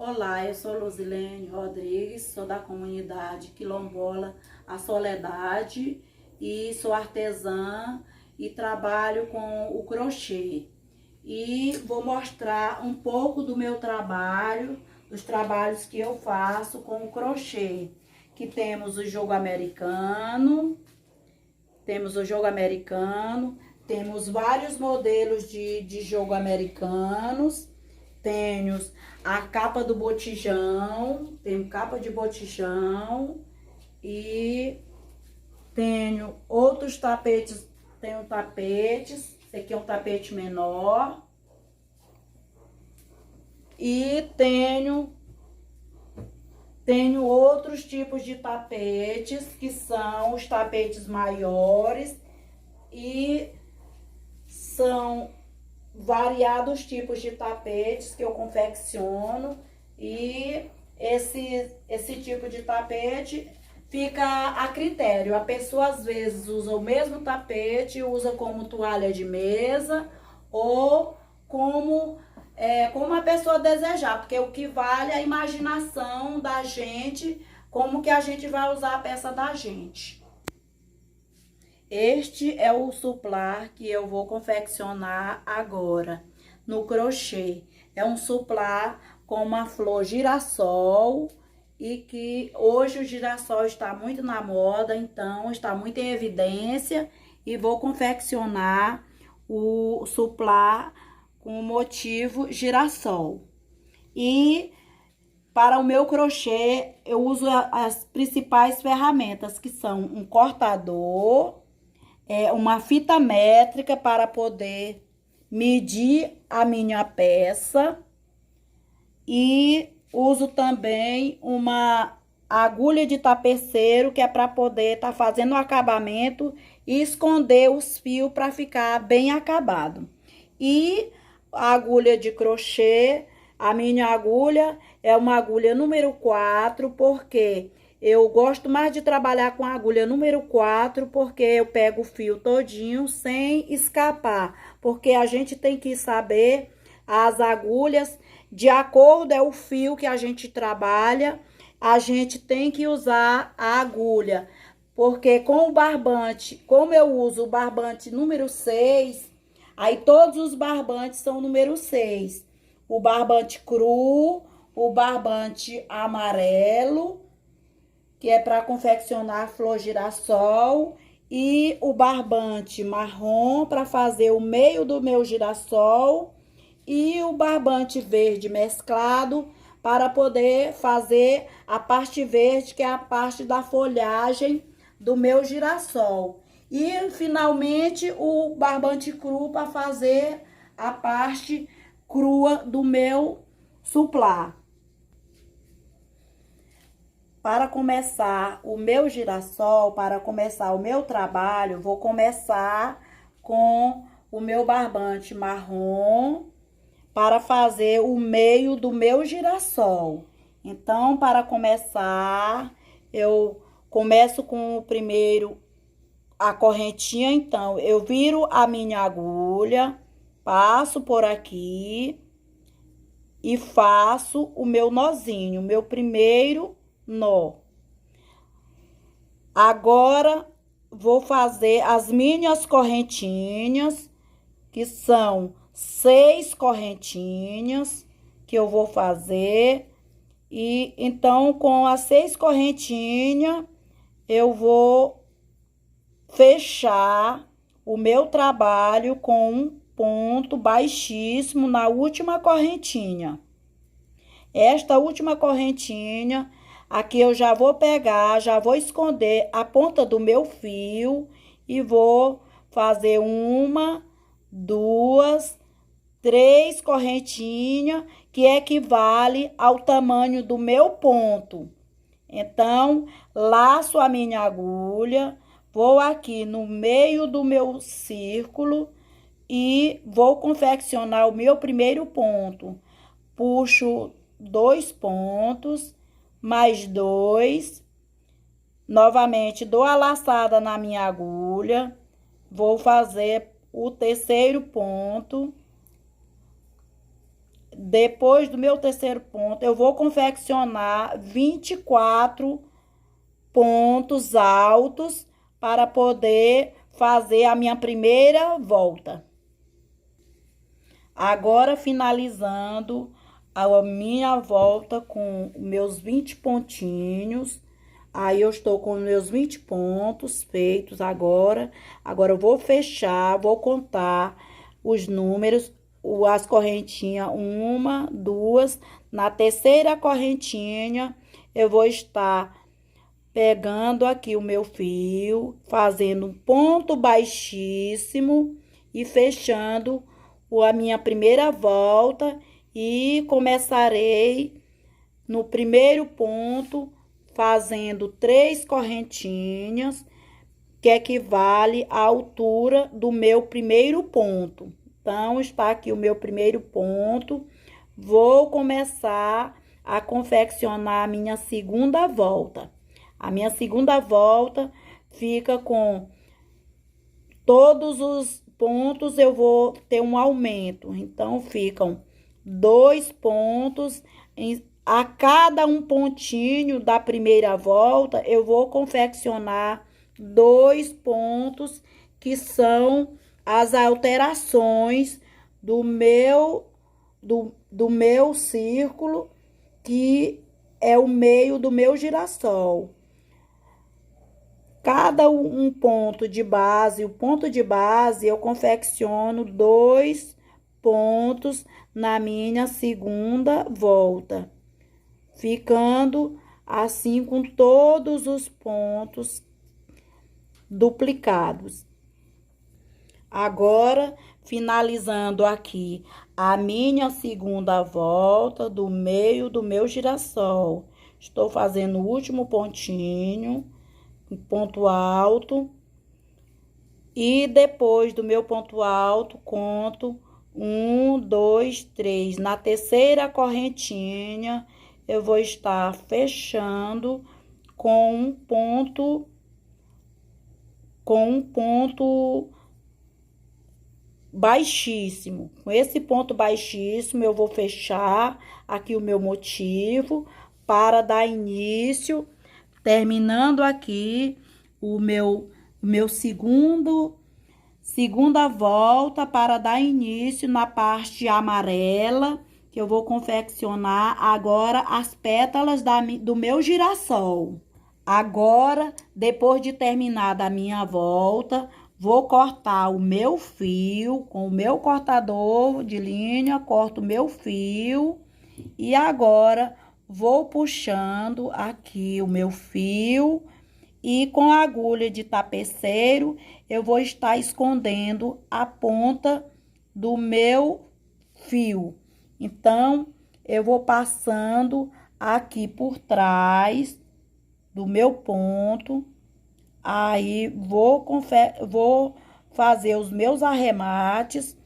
Olá, eu sou Luzilene Rodrigues, sou da comunidade quilombola A Soledade e sou artesã e trabalho com o crochê. E vou mostrar um pouco do meu trabalho, dos trabalhos que eu faço com o crochê. Que temos o jogo americano, temos vários modelos de jogo americanos. Tenho a capa do botijão, tenho capa de botijão e tenho outros tapetes, tenho tapetes, esse aqui é um tapete menor. E tenho outros tipos de tapetes, que são os tapetes maiores e são variados tipos de tapetes que eu confecciono. E esse tipo de tapete fica a critério. A pessoa às vezes usa o mesmo tapete, usa como toalha de mesa ou como a pessoa desejar, porque o que vale é a imaginação da gente, como que a gente vai usar a peça da gente. Este é o suplar que eu vou confeccionar agora no crochê. É um suplar com uma flor girassol e que hoje o girassol está muito na moda, então está muito em evidência, e vou confeccionar o suplar com o motivo girassol. E para o meu crochê eu uso as principais ferramentas, que são um cortador, uma fita métrica para poder medir a minha peça, e uso também uma agulha de tapeceiro, que é para poder estar fazendo o acabamento e esconder os fios para ficar bem acabado. E a agulha de crochê, a minha agulha é uma agulha número 4, porque eu gosto mais de trabalhar com a agulha número 4, porque eu pego o fio todinho sem escapar. Porque a gente tem que saber as agulhas, de acordo é o fio que a gente trabalha, a gente tem que usar a agulha. Porque com o barbante, como eu uso o barbante número 6, aí todos os barbantes são número 6. O barbante cru, o barbante amarelo, que é para confeccionar flor girassol, e o barbante marrom para fazer o meio do meu girassol, e o barbante verde mesclado para poder fazer a parte verde, que é a parte da folhagem do meu girassol. E finalmente o barbante cru para fazer a parte crua do meu suplar. Para começar o meu girassol, para começar o meu trabalho, vou começar com o meu barbante marrom para fazer o meio do meu girassol. Então, para começar, eu começo com o primeiro, a correntinha. Então, eu viro a minha agulha, passo por aqui e faço o meu nozinho, o meu primeiro nó. Agora, vou fazer as minhas correntinhas, que são 6 correntinhas que eu vou fazer. E então, com as 6 correntinhas, eu vou fechar o meu trabalho com um ponto baixíssimo na última correntinha. Esta última correntinha, aqui eu já vou pegar, já vou esconder a ponta do meu fio e vou fazer uma, 2, 3 correntinhas, que equivale ao tamanho do meu ponto. Então, laço a minha agulha, vou aqui no meio do meu círculo e vou confeccionar o meu primeiro ponto. Puxo 2 pontos, mais 2, novamente dou a laçada na minha agulha, vou fazer o terceiro ponto, depois do meu terceiro ponto, eu vou confeccionar 24 pontos altos para poder fazer a minha primeira volta. Agora, finalizando a minha volta com meus 20 pontinhos. Aí, eu estou com meus 20 pontos feitos agora. Agora, eu vou fechar, vou contar os números, as correntinhas, 1, 2. Na terceira correntinha, eu vou estar pegando aqui o meu fio, fazendo um ponto baixíssimo e fechando a minha primeira volta, e começarei no primeiro ponto fazendo 3 correntinhas, que equivale à altura do meu primeiro ponto. Então, está aqui o meu primeiro ponto. Vou começar a confeccionar a minha segunda volta. A minha segunda volta fica com todos os pontos, eu vou ter um aumento. Então, ficam 2 pontos. A cada um pontinho da primeira volta, eu vou confeccionar 2 pontos, que são as alterações do meu círculo, que é o meio do meu girassol. Cada um ponto de base, o ponto de base, eu confecciono 2 pontos na minha segunda volta, ficando assim com todos os pontos duplicados. Agora, finalizando aqui a minha segunda volta do meio do meu girassol, estou fazendo o último pontinho, ponto alto, e depois do meu ponto alto, conto 1, 2, 3. Na terceira correntinha, eu vou estar fechando com um ponto baixíssimo. Com esse ponto baixíssimo, eu vou fechar aqui o meu motivo para dar início, terminando aqui o meu segunda volta, para dar início na parte amarela, que eu vou confeccionar agora as pétalas do meu girassol. Agora, depois de terminada a minha volta, vou cortar o meu fio com o meu cortador de linha, corto o meu fio, e agora vou puxando aqui o meu fio, e com a agulha de tapeceiro eu vou estar escondendo a ponta do meu fio. Então, eu vou passando aqui por trás do meu ponto. Aí, vou fazer os meus arremates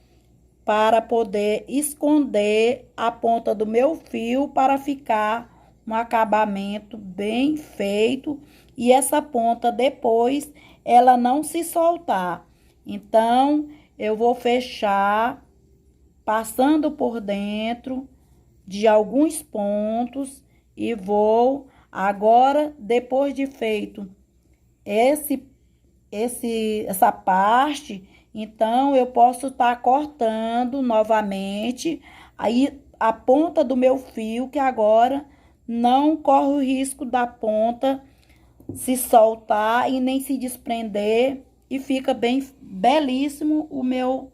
para poder esconder a ponta do meu fio, para ficar um acabamento bem feito, e essa ponta depois ela não se soltar. Então, eu vou fechar passando por dentro de alguns pontos, e vou agora, depois de feito essa parte, então eu posso estar cortando novamente aí a ponta do meu fio, que agora não corre o risco da ponta se soltar e nem se desprender, e fica bem belíssimo o meu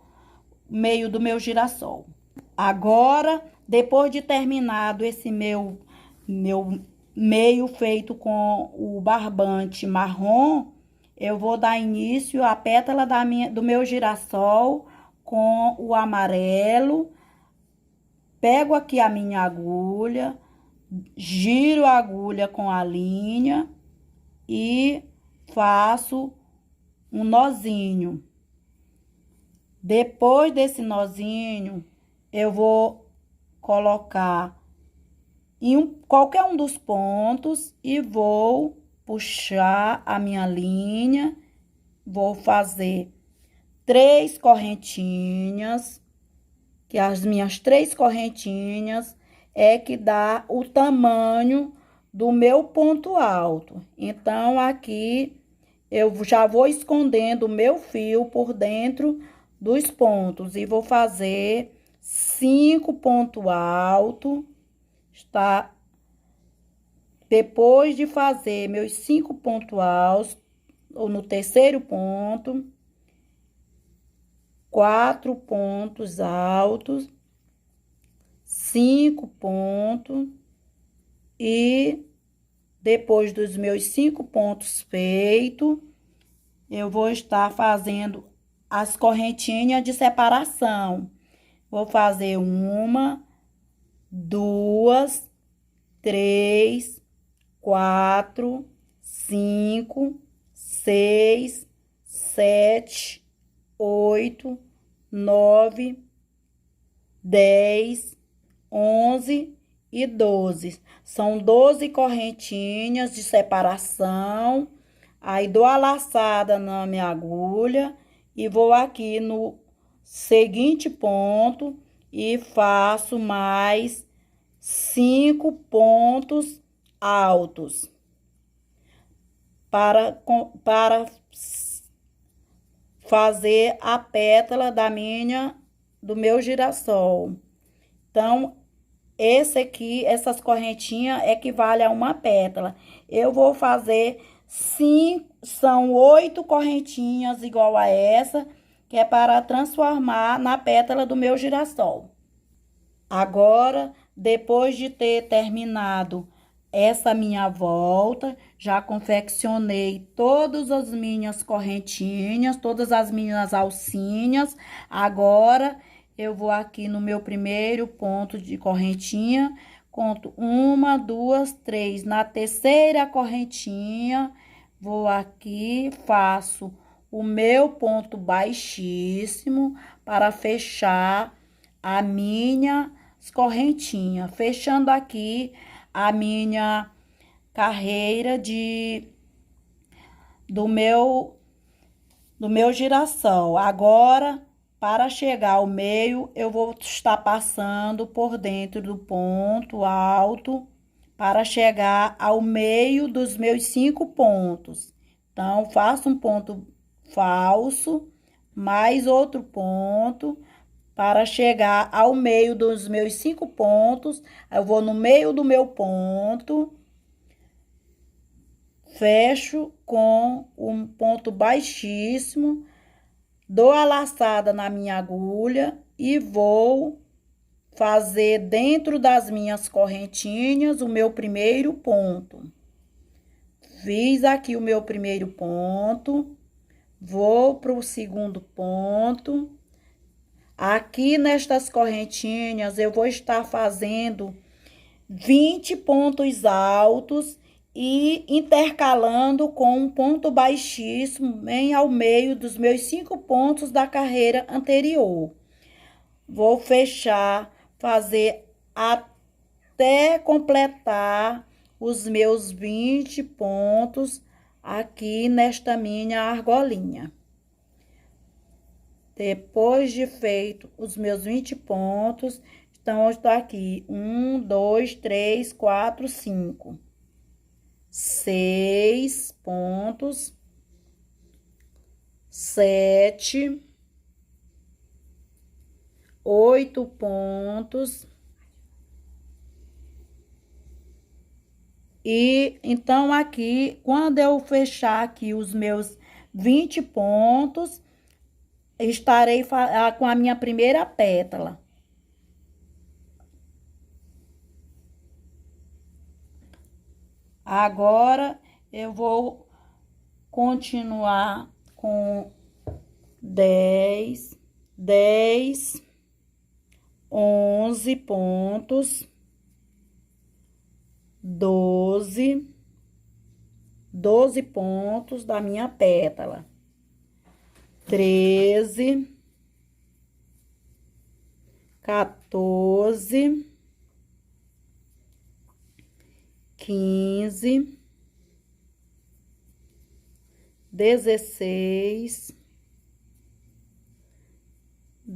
meio do meu girassol. Agora, depois de terminado esse meu meio feito com o barbante marrom, eu vou dar início à pétala do meu girassol com o amarelo. Pego aqui a minha agulha, giro a agulha com a linha e faço um nozinho. Depois desse nozinho, eu vou colocar em qualquer um dos pontos e vou puxar a minha linha. Vou fazer 3 correntinhas. que as minhas 3 correntinhas é que dá o tamanho do meu ponto alto. Então, aqui eu já vou escondendo o meu fio por dentro dos pontos e vou fazer 5 pontos altos, tá? Depois de fazer meus 5 pontos altos, ou no terceiro ponto, 4 pontos altos, 5 pontos, e depois dos meus 5 pontos feitos, eu vou estar fazendo as correntinhas de separação. Vou fazer 1, 2, 3, 4, 5, 6, 7, 8, 9, 10, 11 e 12. São 12 correntinhas de separação. Aí dou a laçada na minha agulha e vou aqui no seguinte ponto e faço mais 5 pontos altos para fazer a pétala do meu girassol. Então, essas correntinhas equivalem a uma pétala. Eu vou fazer 5, são 8 correntinhas igual a essa, que é para transformar na pétala do meu girassol. Agora, depois de ter terminado essa minha volta, já confeccionei todas as minhas correntinhas, todas as minhas alcinhas. Agora, eu vou aqui no meu primeiro ponto de correntinha, conto 1, 2, 3. Na terceira correntinha, vou aqui, faço o meu ponto baixíssimo para fechar a minha correntinha, fechando aqui a minha carreira do meu girassol. Agora, para chegar ao meio, eu vou estar passando por dentro do ponto alto para chegar ao meio dos meus 5 pontos. Então, faço um ponto falso, mais outro ponto, para chegar ao meio dos meus 5 pontos. Eu vou no meio do meu ponto, fecho com um ponto baixíssimo, dou a laçada na minha agulha e vou fazer dentro das minhas correntinhas o meu primeiro ponto. Fiz aqui o meu primeiro ponto, vou para o segundo ponto. Aqui nestas correntinhas eu vou estar fazendo 20 pontos altos e intercalando com um ponto baixíssimo bem ao meio dos meus 5 pontos da carreira anterior. Vou fechar, fazer até completar os meus 20 pontos aqui nesta minha argolinha. Depois de feito os meus 20 pontos, então eu estou aqui 1, 2, 3, 4, 5, 6 pontos, 7, 8 pontos. E então aqui, quando eu fechar aqui os meus 20 pontos, estarei com a minha primeira pétala. Agora, eu vou continuar com 10, 11 pontos, 12 pontos da minha pétala, 13, 14, 15, 16,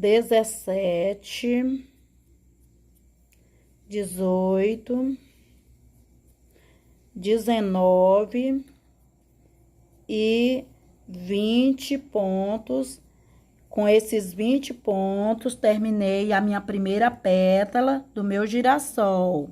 17, 18, 19 e 20 pontos. Com esses 20 pontos, terminei a minha primeira pétala do meu girassol.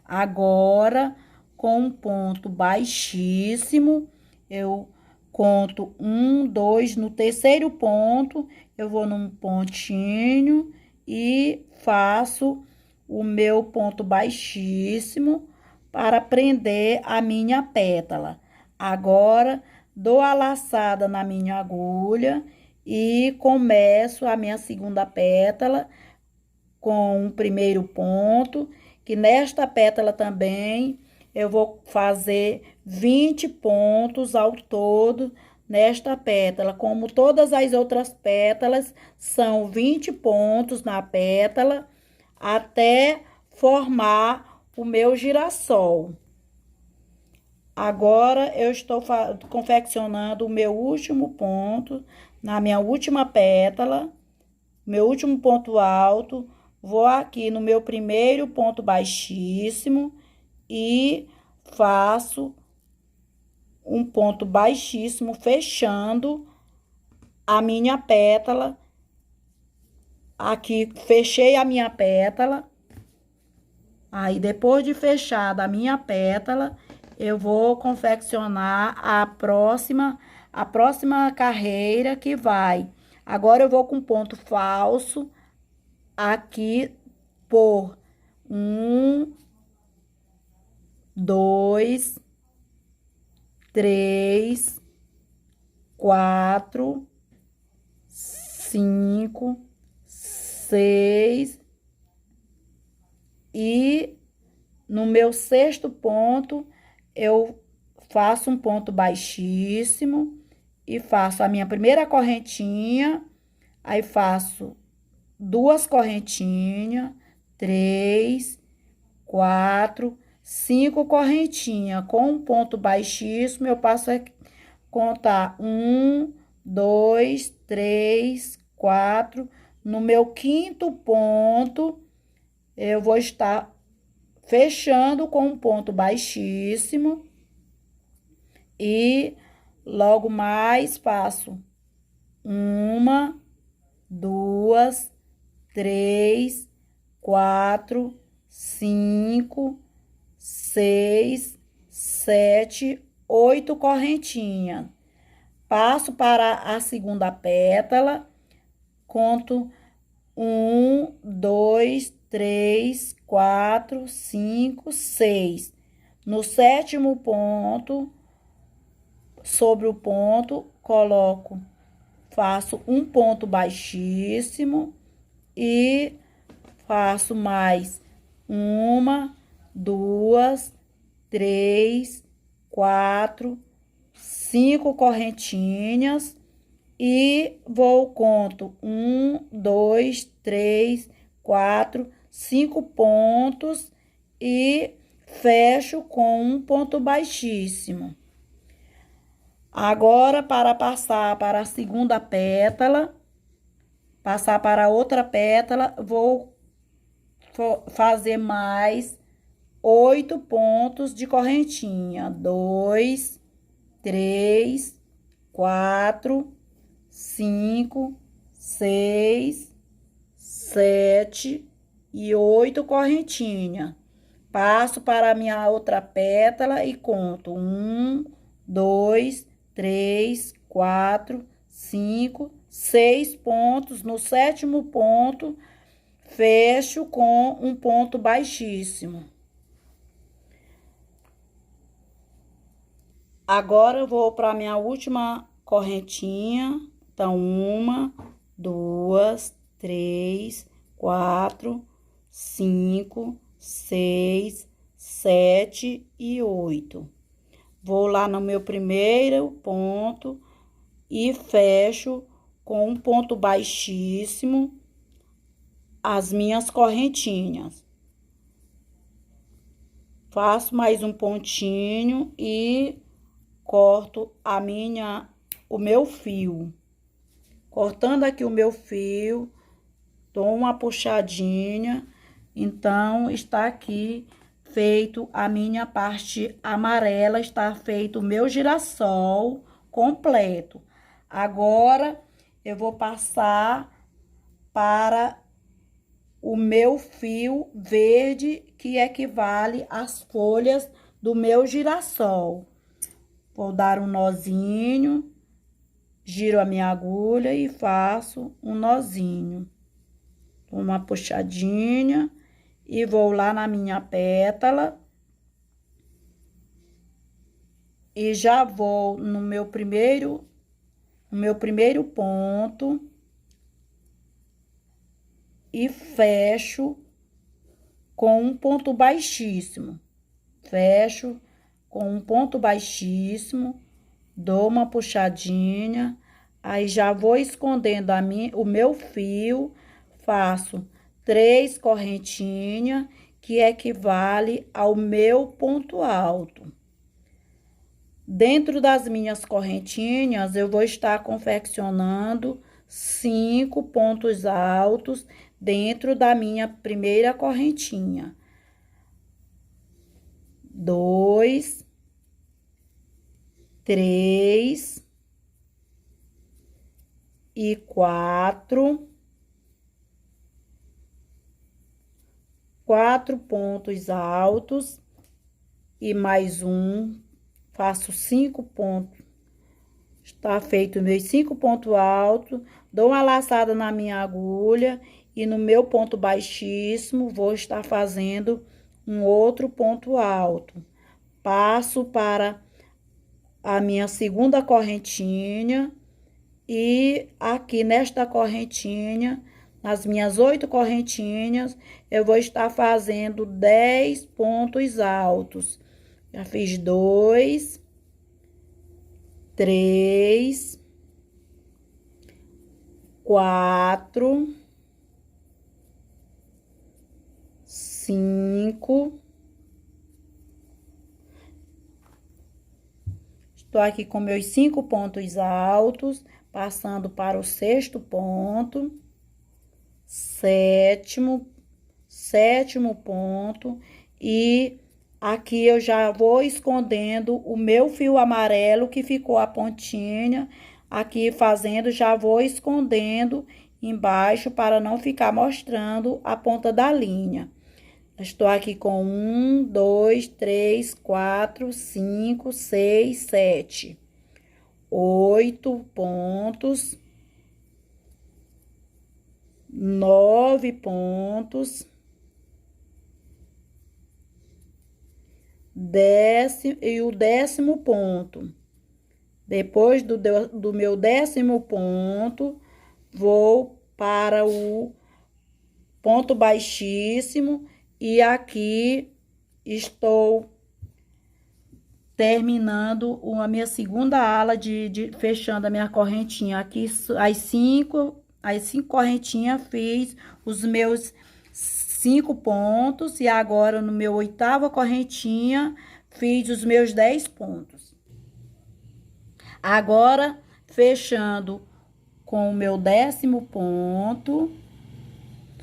Agora, com um ponto baixíssimo, eu conto 1, 2, no terceiro ponto, eu vou num pontinho e faço o meu ponto baixíssimo para prender a minha pétala. Agora, dou a laçada na minha agulha e começo a minha segunda pétala com o primeiro ponto, que nesta pétala também eu vou fazer 20 pontos ao todo nesta pétala. Como todas as outras pétalas, são 20 pontos na pétala até formar o meu girassol. Agora, eu estou confeccionando o meu último ponto na minha última pétala, meu último ponto alto. Vou aqui no meu primeiro ponto baixíssimo e faço um ponto baixíssimo, fechando a minha pétala. Aqui, fechei a minha pétala. Aí, depois de fechada a minha pétala, eu vou confeccionar a próxima carreira que vai. Agora, eu vou com ponto falso aqui por 1, 2, 3, 4, 5, 6 e no meu sexto ponto eu faço um ponto baixíssimo e faço a minha primeira correntinha, aí faço 2 correntinhas, 3, 4, 5 correntinhas. Com um ponto baixíssimo, eu passo a contar 1, 2, 3, 4. No meu quinto ponto, eu vou estar fechando com um ponto baixíssimo e logo mais faço 1, 2, 3, 4, 5, 6, 7, 8 correntinhas. Passo para a segunda pétala, conto 1, 2, 3, 4, 5, 6. No sétimo ponto, sobre o ponto, faço um ponto baixíssimo e faço mais 1, 2, 3, 4, 5 correntinhas e conto 1, 2, 3, 4, 5 pontos e fecho com um ponto baixíssimo. Agora, para passar para a segunda pétala, passar para outra pétala, vou fazer mais 8 pontos de correntinha. 2, 3, 4, 5, 6, 7 e 8 correntinhas. Passo para a minha outra pétala e conto 1, 2, 3, 4, 5, 6 pontos. No sétimo ponto, fecho com um ponto baixíssimo. Agora, eu vou para a minha última correntinha. Então, 1, 2, 3, 4, 5, 6, 7 e 8. Vou lá no meu primeiro ponto e fecho com um ponto baixíssimo as minhas correntinhas. Faço mais um pontinho e corto o meu fio. Cortando aqui o meu fio, dou uma puxadinha. Então, está aqui feito a minha parte amarela, está feito o meu girassol completo. Agora, eu vou passar para o meu fio verde, que equivale às folhas do meu girassol. Vou dar um nozinho, giro a minha agulha e faço um nozinho. Uma puxadinha e vou lá na minha pétala. E já vou no meu primeiro ponto. E fecho com um ponto baixíssimo. Fecho com um ponto baixíssimo, dou uma puxadinha, aí já vou escondendo o meu fio, faço 3 correntinhas, que equivale ao meu ponto alto. Dentro das minhas correntinhas, eu vou estar confeccionando 5 pontos altos dentro da minha primeira correntinha. 2, 3 e 4. 4 pontos altos e mais um. Faço 5 pontos. Está feito meus 5 pontos altos. Dou uma laçada na minha agulha e no meu ponto baixíssimo vou estar fazendo um outro ponto alto. Passo para a minha segunda correntinha e aqui nesta correntinha, nas minhas 8 correntinhas, eu vou estar fazendo 10 pontos altos. Já fiz 2, 3, 4, 5. Estou aqui com meus 5 pontos altos, passando para o 6º ponto, 7º ponto, e aqui eu já vou escondendo o meu fio amarelo que ficou a pontinha, aqui fazendo, já vou escondendo embaixo para não ficar mostrando a ponta da linha. Estou aqui com 1, 2, 3, 4, 5, 6, 7, 8 pontos, 9 pontos, e o 10º ponto. Depois do meu 10º ponto, vou para o ponto baixíssimo e aqui estou terminando a minha segunda ala fechando a minha correntinha. Aqui as 5 correntinhas fiz os meus 5 pontos e agora no meu 8ª correntinha fiz os meus 10 pontos. Agora fechando com o meu 10º ponto,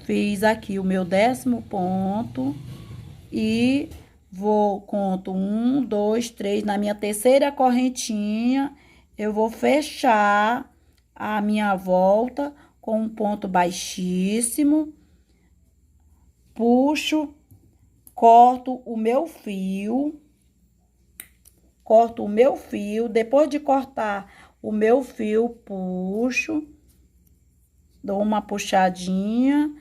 fiz aqui o meu 10º ponto e conto 1, 2, 3, na minha terceira correntinha, eu vou fechar a minha volta com um ponto baixíssimo, puxo, corto o meu fio, depois de cortar o meu fio, puxo, dou uma puxadinha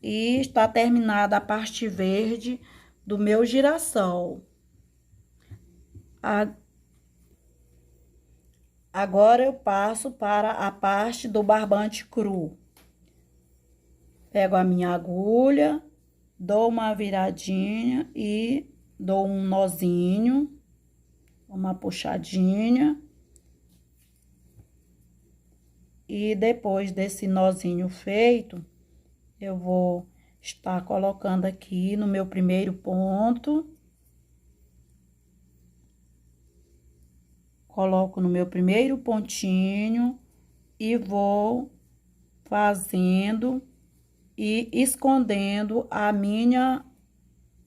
e está terminada a parte verde do meu girassol. Agora eu passo para a parte do barbante cru. Pego a minha agulha, dou uma viradinha e dou um nozinho, uma puxadinha. E depois desse nozinho feito, eu vou estar colocando aqui no meu primeiro ponto. Coloco no meu primeiro pontinho e vou fazendo e escondendo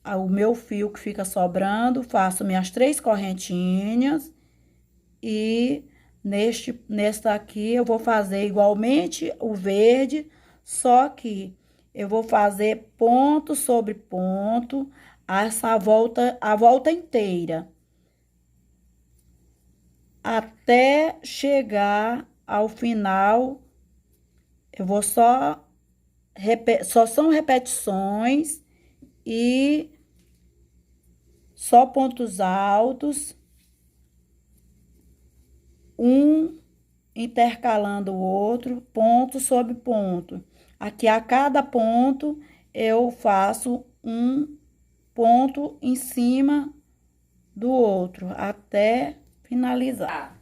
o meu fio que fica sobrando, faço minhas 3 correntinhas e nesta aqui eu vou fazer igualmente o verde, só que eu vou fazer ponto sobre ponto, a volta inteira, até chegar ao final. Eu vou só são repetições e só pontos altos, um intercalando o outro, ponto sobre ponto. Aqui a cada ponto eu faço um ponto em cima do outro até finalizar.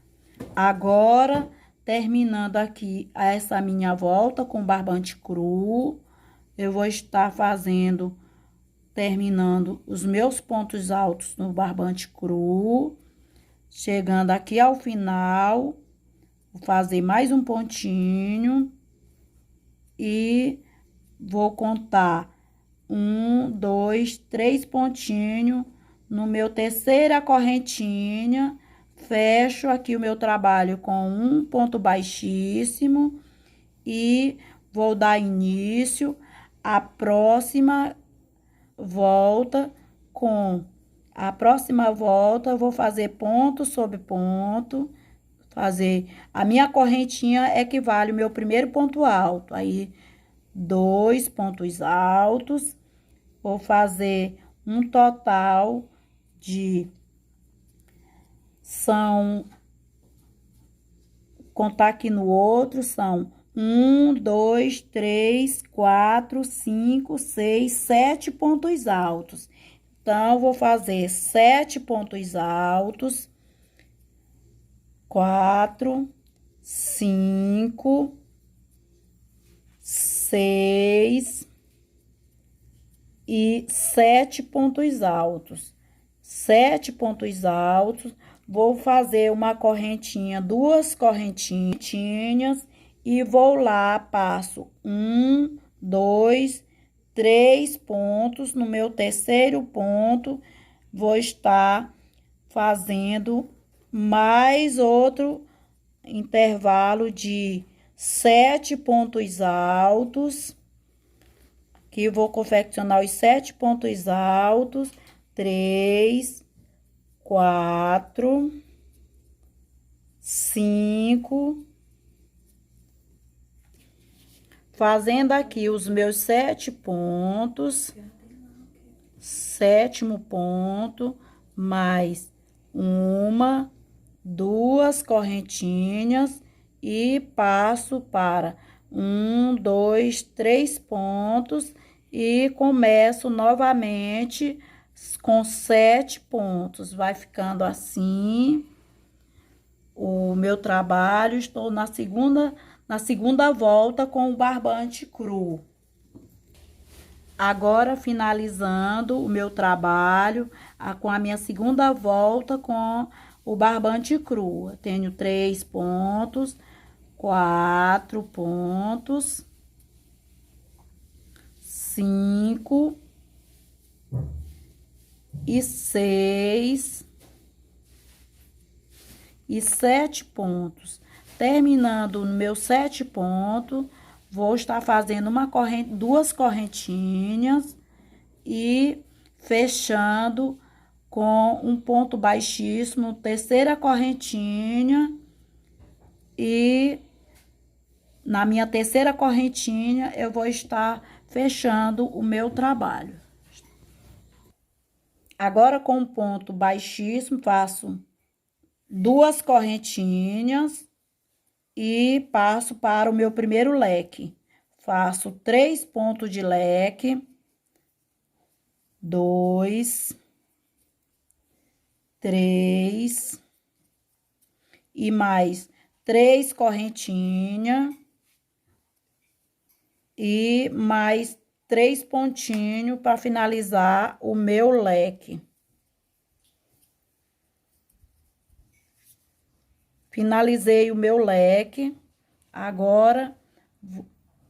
Agora, terminando aqui essa minha volta com barbante cru, eu vou estar terminando os meus pontos altos no barbante cru. Chegando aqui ao final, vou fazer mais um pontinho e vou contar 1, 2, 3 pontinhos no meu terceira correntinha. Fecho aqui o meu trabalho com um ponto baixíssimo e vou dar início à próxima volta. Com a próxima volta, eu vou fazer ponto sobre ponto, fazer a minha correntinha equivale ao meu primeiro ponto alto, aí 2 pontos altos, vou fazer um total de contar aqui no outro, são 1, 2, 3, 4, 5, 6, 7 pontos altos. Então, vou fazer 7 pontos altos, 4, 5, 6 e 7 pontos altos. 7 pontos altos, vou fazer uma correntinha, 2 correntinhas e vou lá, passo 1, 2, 3 pontos. No meu terceiro ponto, vou estar fazendo mais outro intervalo de 7 pontos altos, que vou confeccionar os 7 pontos altos, 3, 4, 5, fazendo aqui os meus 7 pontos, sétimo ponto, mais uma, 2 correntinhas e passo para 1, 2, 3 pontos e começo novamente com 7 pontos. Vai ficando assim o meu trabalho. Estou na segunda volta com o barbante cru. Agora, finalizando o meu trabalho com a minha segunda volta com o barbante cru. Eu tenho 3 pontos, 4 pontos, 5 e 6 e 7 pontos. Terminando no meu 7 pontos, vou estar fazendo duas correntinhas e fechando com um ponto baixíssimo, terceira correntinha, e na minha terceira correntinha eu vou estar fechando o meu trabalho. Agora, com um ponto baixíssimo, faço 2 correntinhas e passo para o meu primeiro leque. Faço 3 pontos de leque, 2, 3 e mais 3 correntinhas e mais 3 pontinhos para finalizar o meu leque. Finalizei o meu leque. Agora,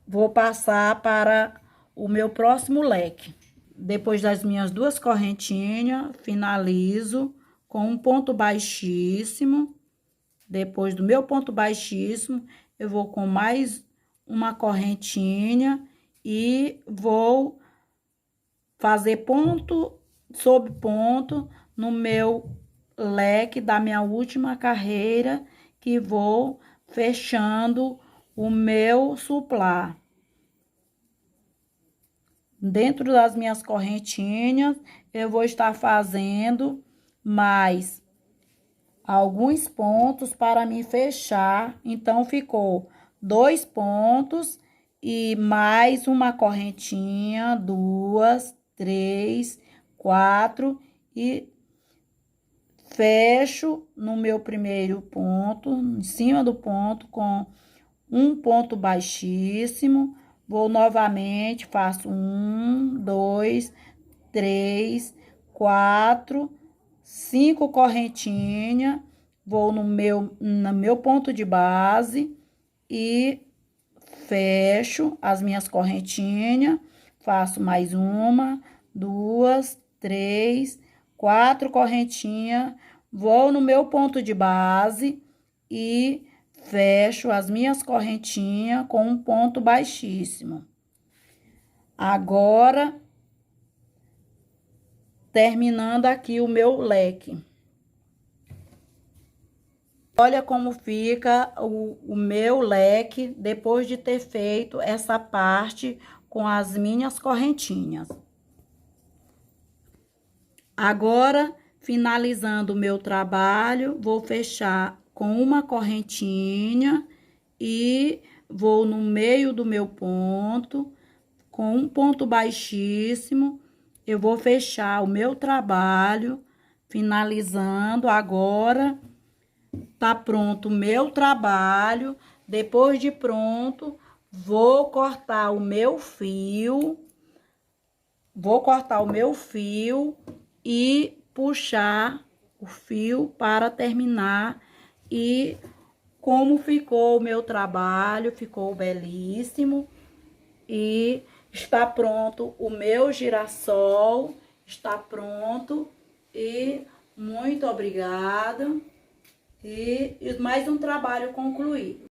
vou passar para o meu próximo leque. Depois das minhas 2 correntinhas, finalizo com um ponto baixíssimo. Depois do meu ponto baixíssimo, eu vou com mais uma correntinha e vou fazer ponto sobre ponto no meu leque da minha última carreira, que vou fechando o meu suplá. Dentro das minhas correntinhas, eu vou estar fazendo mais alguns pontos para me fechar. Então, ficou 2 pontos e mais uma correntinha, 2, 3, 4 e fecho no meu primeiro ponto, em cima do ponto, com um ponto baixíssimo. Vou novamente, faço 1, 2, 3, 4, 5 correntinhas, vou no meu ponto de base e fecho as minhas correntinhas, faço mais 1, 2, 3, 4 correntinhas, vou no meu ponto de base e fecho as minhas correntinhas com um ponto baixíssimo. Agora, terminando aqui o meu leque. Olha como fica o meu leque depois de ter feito essa parte com as minhas correntinhas. Agora, finalizando o meu trabalho, vou fechar com uma correntinha e vou no meio do meu ponto, com um ponto baixíssimo, eu vou fechar o meu trabalho, finalizando. Agora, tá pronto o meu trabalho. Depois de pronto, vou cortar o meu fio, e puxar o fio para terminar. E como ficou o meu trabalho, ficou belíssimo. E está pronto o meu girassol, está pronto. E muito obrigada. E mais um trabalho concluído.